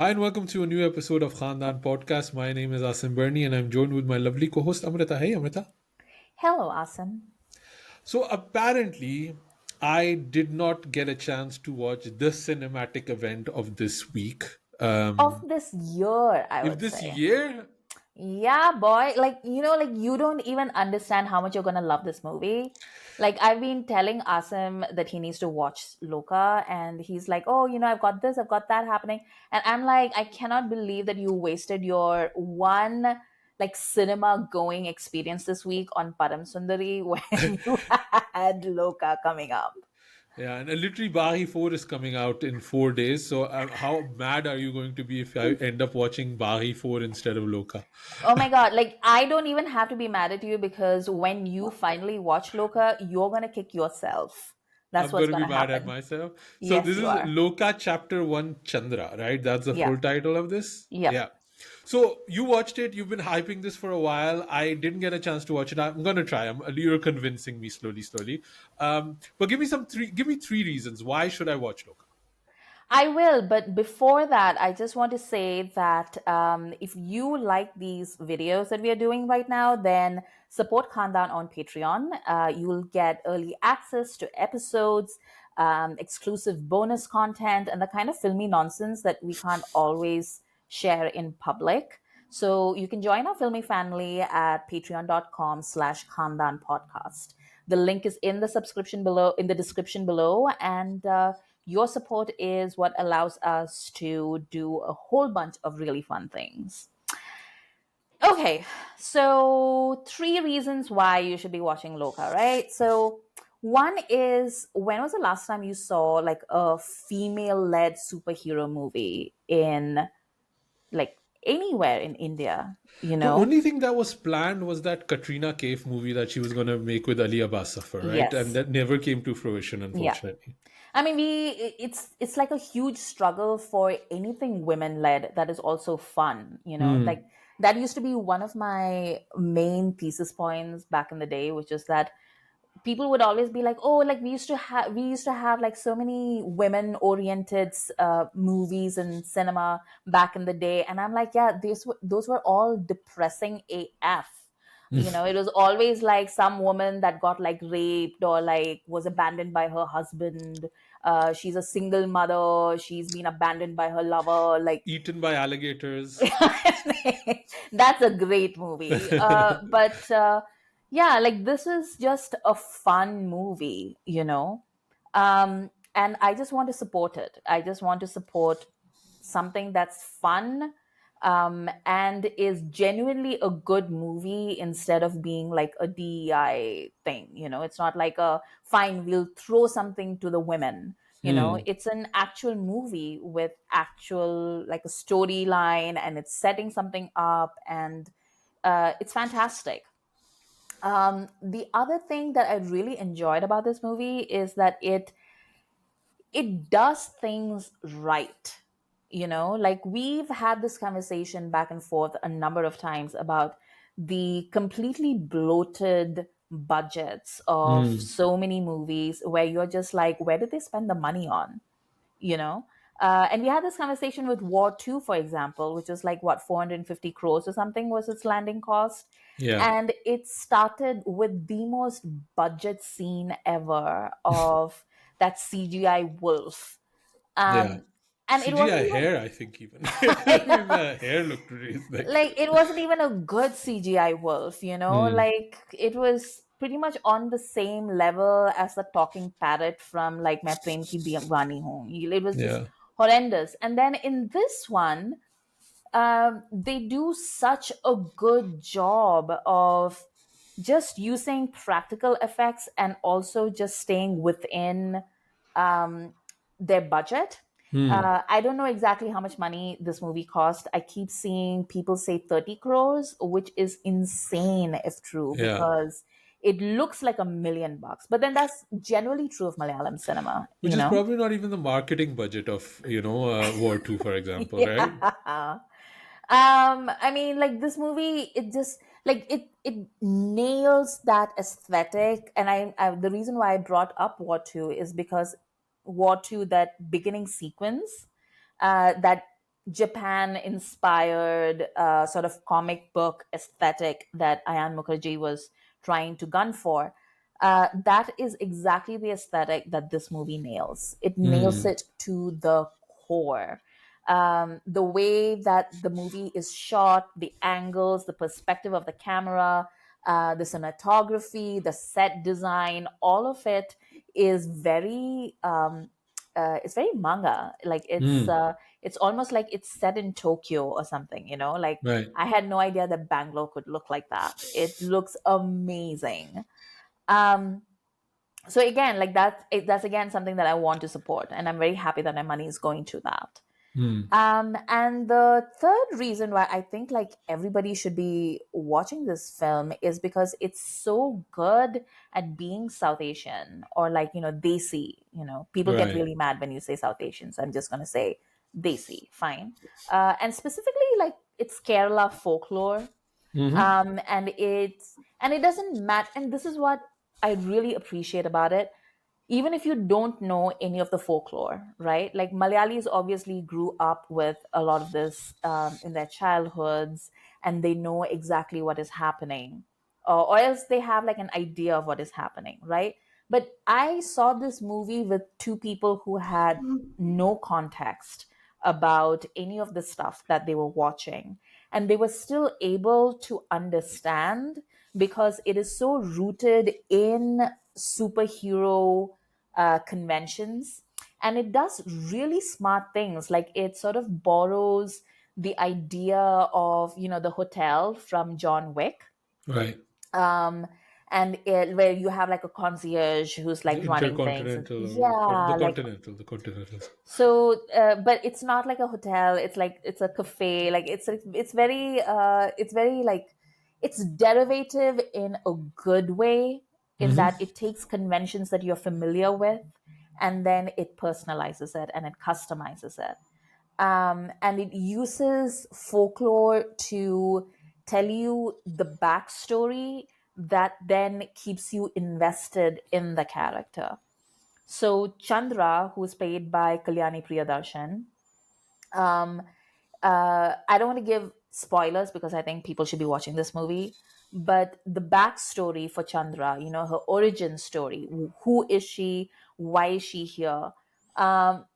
Hi, and welcome to a new episode of Khandaan Podcast. My name is Asim Bernie, and I'm joined with my lovely co host Amrita. Hey, Amrita. Hello, Asim. So, apparently, I did not get a chance to watch the cinematic event of this week. Of Um, this year, I if would this say. year, Yeah, boy. Like you don't even understand how much you're gonna love this movie. Like, I've been telling Asim that he needs to watch Loka, and he's like, oh, I've got this, I've got that happening. And I'm like, I cannot believe that you wasted your one like cinema going experience this week on Param Sundari when you had Loka coming up. yeah, and literally Bahi 4 is coming out in 4 days. So, how mad are you going to be if I end up watching Bahi 4 instead of Loka? Oh my God. Like, I don't even have to be mad at you because when you finally watch Loka, you're going to kick yourself. That's I'm what's going to going be to mad at happen. myself. So Yes, this you is are. Loka Chapter 1 Chandra, right? That's the full Yep. title of this? Yep. Yeah. So you watched it. You've been hyping this for a while. I didn't get a chance to watch it. I'm going to try. You're convincing me slowly, slowly. But give me three reasons. Why should I watch Loka? I will, but before that, I just want to say that if you like these videos that we are doing right now, then support Khandaan on Patreon. You will get early access to episodes, exclusive bonus content, and the kind of filmy nonsense that we can't always share in public. So you can join our filmy family at patreon.com/slash Khandaan podcast. The link is in the subscription below, in the description below, and your support is what allows us to do a whole bunch of really fun things. Okay, so three reasons why you should be watching Loka, right? So, one is, when was the last time you saw like a female led superhero movie in like anywhere in India, you The know? only thing that was planned was that Katrina Kaif movie that she was going to make with Ali Abbas Safar, right? And Yes. that never came to fruition, Yeah. unfortunately. I mean, it's like a huge struggle for anything women led that is also fun, Hmm. like that used to be one of my main thesis points back in the day, which is that people would always be like, oh, like we used to have like so many women oriented movies and cinema back in the day, and I'm like, yeah, those were all depressing AF. It was always like some woman that got like raped or like was abandoned by her husband. She's a single mother, she's been abandoned by her lover, like Eaten by alligators. that's a great movie. But yeah, like this is just a fun movie. And I just want to support it. I just want to support something that's fun, and is genuinely a good movie instead of being like a DEI thing. It's not like a fine, we'll throw something to the women. Hmm. It's an actual movie with actual like a storyline, and it's setting something up, and it's fantastic. The other thing that I really enjoyed about this movie is that it does things right. Like we've had this conversation back and forth a number of times about the completely bloated budgets of Hmm. so many movies where you're just like, where did they spend the money on? you know and we had this conversation with War 2, for example, which was like what, 450 crores or something was its landing cost. Yeah. And it started with the most budget scene ever of that CGI wolf. Yeah. um and it wasn't CGI even hair, I think, even. I Even know, the hair looked really like. like it wasn't even a good CGI wolf. Hmm. Like it was pretty much on the same level as the talking parrot from like My Prem Ki Diwani Ho. It was just Yeah. horrendous. And then in this one, they do such a good job of just using practical effects and also just staying within um, their budget. Hmm. I don't know exactly how much money this movie cost. I keep seeing people say 30 crores, which is insane if true, Yeah. because it looks like $1 million. But then that's generally true of Malayalam cinema, Which is probably not even the marketing budget of, War 2, for example, right? Yeah. I mean, like this movie, it just like it nails that aesthetic. And the reason why I brought up War 2 is because War 2, that beginning sequence, that Japan inspired sort of comic book aesthetic that Ayan Mukherjee was trying to gun for. That is exactly the aesthetic that this movie nails. It nails Mm. it to the core. The way that the movie is shot, the angles, the perspective of the camera, the cinematography, the set design, all of it is very it's very manga. Like Mm. it's almost like it's set in Tokyo or something, you know? Like Right. I had no idea that Bangalore could look like that. It looks amazing. Um, so again, like that's again something that I want to support, and I'm very happy that my money is going to that. Mm. And the third reason why I think like everybody should be watching this film is because it's so good at being South Asian or like, Desi. People get Right. really mad when you say South Asian. So I'm just going to say Desi, fine. And specifically, like it's Kerala folklore. Mm-hmm. And it doesn't matter. And this is what I really appreciate about it, even if you don't know any of the folklore, right? Like Malayalis obviously grew up with a lot of this in their childhoods, and they know exactly what is happening, or else they have like an idea of what is happening, right? But I saw this movie with two people who had no context about any of the stuff that they were watching, and they were still able to understand because it is so rooted in superhero conventions, and it does really smart things. Like it sort of borrows the idea of the hotel from John Wick, Right. um, where you have like a concierge who's The like running things. intercontinental, the Yeah, like continental, the continental. so, but it's not like a hotel. It's like it's a cafe. Like it's very like it's derivative in a good way, in Mm-hmm. that it takes conventions that you're familiar with, and then it personalizes it and it customizes it. And it uses folklore to tell you the backstory that then keeps you invested in the character. So Chandra, who's played by Kalyani Priyadarshan, um, I don't want to give spoilers because I think people should be watching this movie. But the backstory for Chandra, her origin story, who is she, why is she here? Um,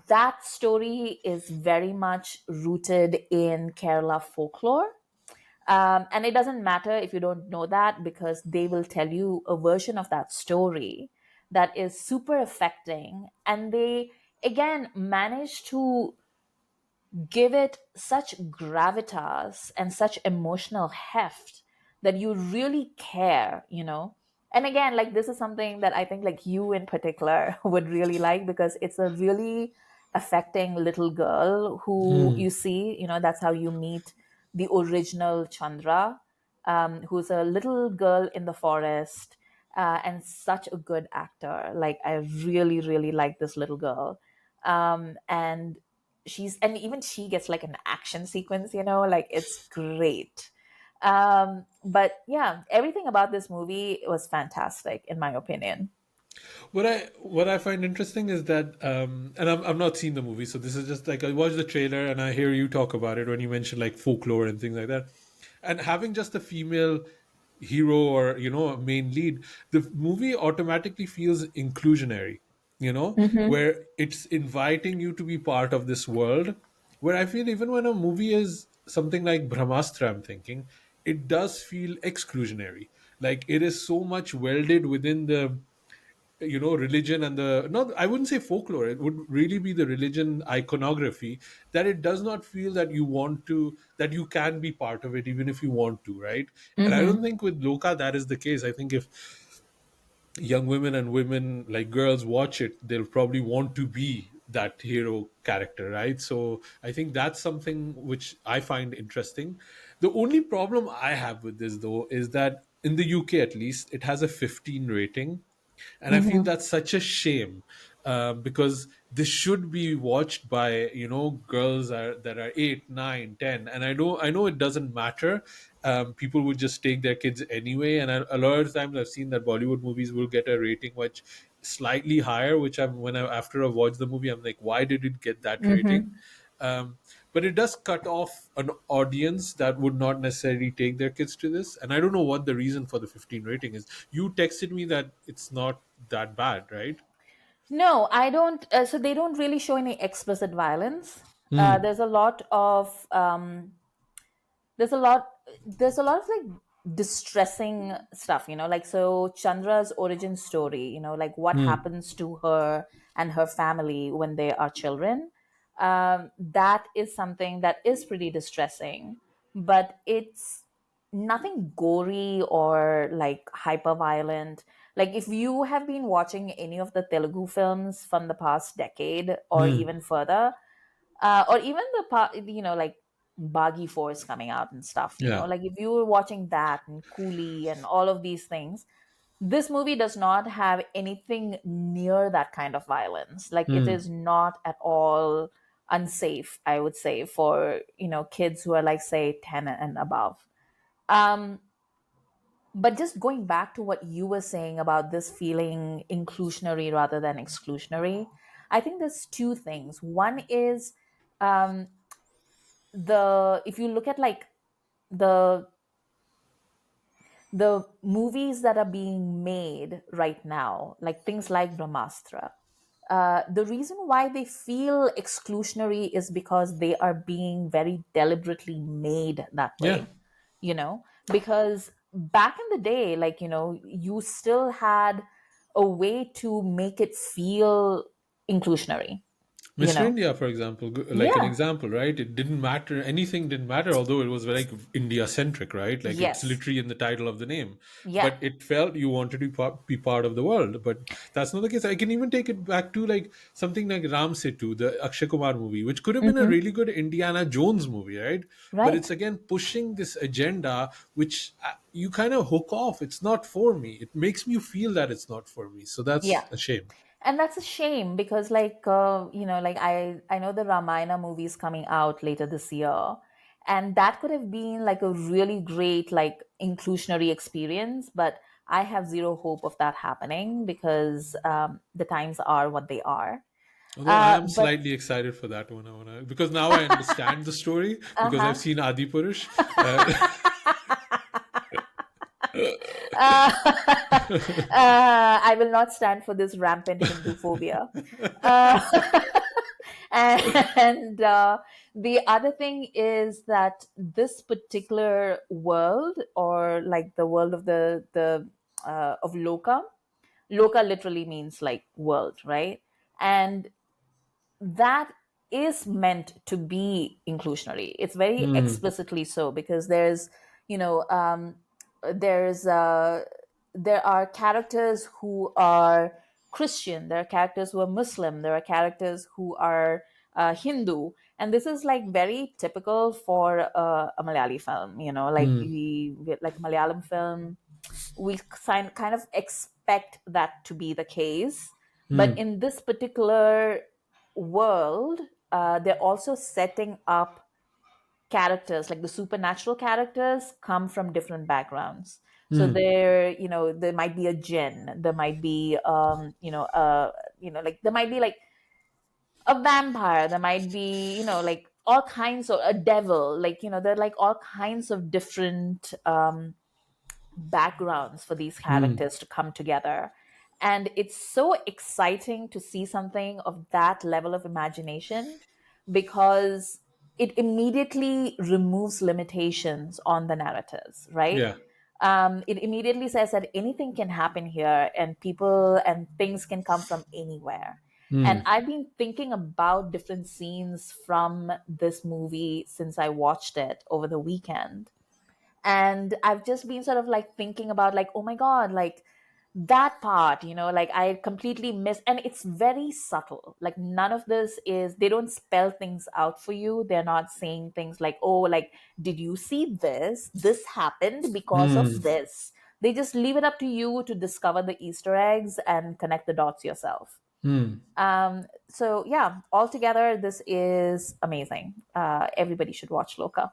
that story is very much rooted in Kerala folklore. And it doesn't matter if you don't know that, because they will tell you a version of that story that is super affecting. And they, again, manage to give it such gravitas and such emotional heft that you really care. And again, like this is something that I think like you in particular would really like, because it's a really affecting little girl who Mm. you see, that's how you meet the original Chandra, who's a little girl in the forest, and such a good actor. Like I really, really like this little girl. And even she gets like an action sequence, like it's great. But yeah, everything about this movie was fantastic in my opinion. What I find interesting is that, and I've not seen the movie, so this is just like I watched the trailer and I hear you talk about it when you mention like folklore and things like that, and having just a female hero or a main lead, the movie automatically feels inclusionary. Mm-hmm. Where it's inviting you to be part of this world. Where I feel even when a movie is something like Brahmastra, I'm thinking it does feel exclusionary. Like it is so much welded within the religion and the not I wouldn't say folklore, it would really be the religion iconography, that it does not feel that you can be part of it even if you want to, right? And I don't Mm-hmm. think with Loka that is the case. I think if young women and women, like girls, watch it, they'll probably want to be that hero character, right? So I think that's something which I find interesting. The only problem I have with this, though, is that in the UK at least it has a 15 rating, and I feel Mm-hmm. that's such a shame, because this should be watched by girls that are 8, 9, 10. And I know it doesn't matter. People would just take their kids anyway, and a lot of times I've seen that Bollywood movies will get a rating which slightly higher, which after I've watched the movie I'm like, why did it get that rating? Mm-hmm. um, but it does cut off an audience that would not necessarily take their kids to this. And I don't know what the reason for the 15 rating is. You texted me that it's not that bad, right? No, I don't. So they don't really show any explicit violence. Hmm. There's a lot of there's a lot there's a lot of like distressing stuff, like, so Chandra's origin story, like what Hmm. happens to her and her family when they are children. That is something that is pretty distressing, but it's nothing gory or like hyper violent. Like, if you have been watching any of the Telugu films from the past decade or Hmm. even further, or even the part, like Buggy Force coming out and stuff, Yeah. like if you were watching that and Coolie and all of these things, this movie does not have anything near that kind of violence. Like, it Hmm. is not at all unsafe, I would say, for kids who are like, say, 10 and above. um but just going back to what you were saying about this feeling inclusionary rather than exclusionary, I think there's two things. One is, um, the if you look at like the the movies that are being made right now, like things like Brahmastra, the reason why they feel exclusionary is because they are being very deliberately made that Yeah. way, because back in the day, like, you still had a way to make it feel inclusionary, you Mr. know? India, for example, like an Yeah. example, right? It didn't matter. Anything didn't matter, although it was like India centric, right? Like it's Yes. literally in the title of the name. Yeah. But it felt you wanted to be part of the world. But that's not the case. I can even take it back to like something like Ram Setu, the Akshay Kumar movie, which could have been a Hmm. really good Indiana Jones movie, right? But it's Right. again pushing this agenda, which you kind of hook off. It's not for me. It makes me feel that it's not for me. So that's Yeah. a shame. And that's a shame because, like, like I know the Ramayana movie is coming out later this year, and that could have been like a really great like inclusionary experience, but I have zero hope of that happening because the times are what they are. Although I am But slightly excited for that one, because now I understand the story uh because I've huh. seen Adi Purush. Uh, I will not stand for this rampant Hindu phobia. Uh, and the other thing is that this particular world, or like the world of the of Loka, Loka literally means like world, right? And that is meant to be inclusionary. It's very hmm, explicitly so because you know, um, there's there are characters who are Christian, there are characters who are Muslim, there are characters who are Hindu, and this is like very typical for a Malayali film. Like hmm, like a Malayalam film, we kind of expect that to be the case. But hmm, in this particular world, they're also setting up characters, like the supernatural characters come from different backgrounds. So hmm, there might be a jinn, there might be, like there might be like a vampire, there might be, like all kinds of a devil, like, there are like all kinds of different backgrounds for these hmm, characters to come together. And it's so exciting to see something of that level of imagination because it immediately removes limitations on the narratives, right? yeah, It immediately says that anything can happen here and people and things can come from anywhere. And hmm, I've been thinking about different scenes from this movie since I watched it over the weekend, and I've just been sort of like thinking about, like, oh my god, like that part, like I completely miss. And it's very subtle, like none of this is, they don't spell things out for you. They're not saying things like, oh, like, did you see this happened because of hmm. this. They just leave it up to you to discover the Easter eggs and connect the dots yourself. Hmm. So yeah, altogether this is amazing. Everybody should watch Loka.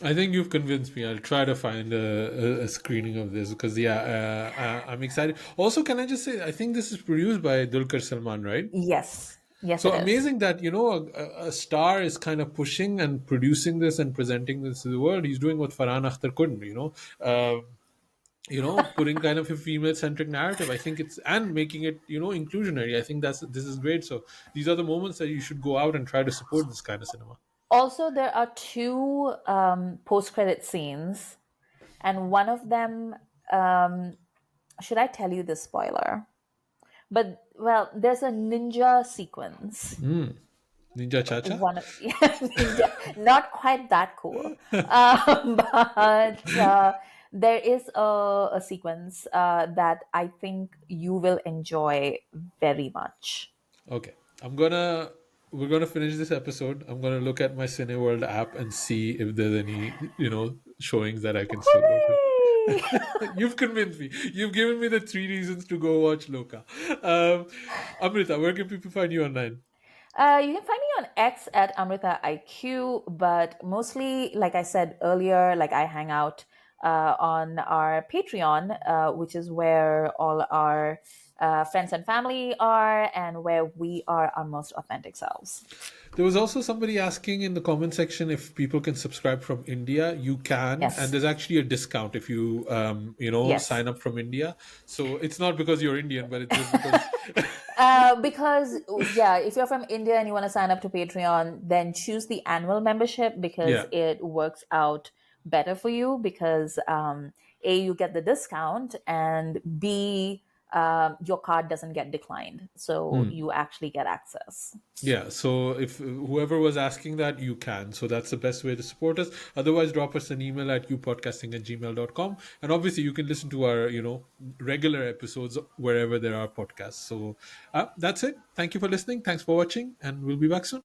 I think you've convinced me. I'll try to find a screening of this because, yeah, I'm excited. Also, can I just say, I think this is produced by Dulquer Salmaan, right? Yes. Yes, So it is. amazing that a star is kind of pushing and producing this and presenting this to the world. He's doing what Farhan Akhtar couldn't. Putting kind of a female centric narrative. I think it's and making it inclusionary. I think this is great. So these are the moments that you should go out and try to support this kind of cinema. Also, there are two post-credit scenes, and one of them. Should I tell you the spoiler? But well, there's a ninja sequence. Ninja Chacha. One, yeah, ninja, not quite that cool, but there is a sequence that I think you will enjoy very much. Okay, we're gonna finish this episode. I'm gonna look at my Cineworld app and see if there's any showings that I can still go to. Hooray! You've convinced me. You've given me the three reasons to go watch Loka. Amrita, where can people find you online? You can find me on X at Amrita IQ, but mostly, like I said earlier, like I hang out on our Patreon, which is where all our friends and family are, and where we are our most authentic selves. There was also somebody asking in the comment section if people can subscribe from India. You can, and Yes, there's actually a discount if you yes. sign up from India. So it's not because you're Indian, but it's just because. Because yeah, if you're from India and you want to sign up to Patreon, then choose the annual membership because Yeah. it works out better for you. Because a, you get the discount, and b, your card doesn't get declined, so you actually get access. Yeah, so if whoever was asking that, you can. So that's the best way to support us. Otherwise, drop us an email at youpodcasting@gmail.com. And obviously, you can listen to our, regular episodes wherever there are podcasts. So that's it. Thank you for listening. Thanks for watching. And we'll be back soon.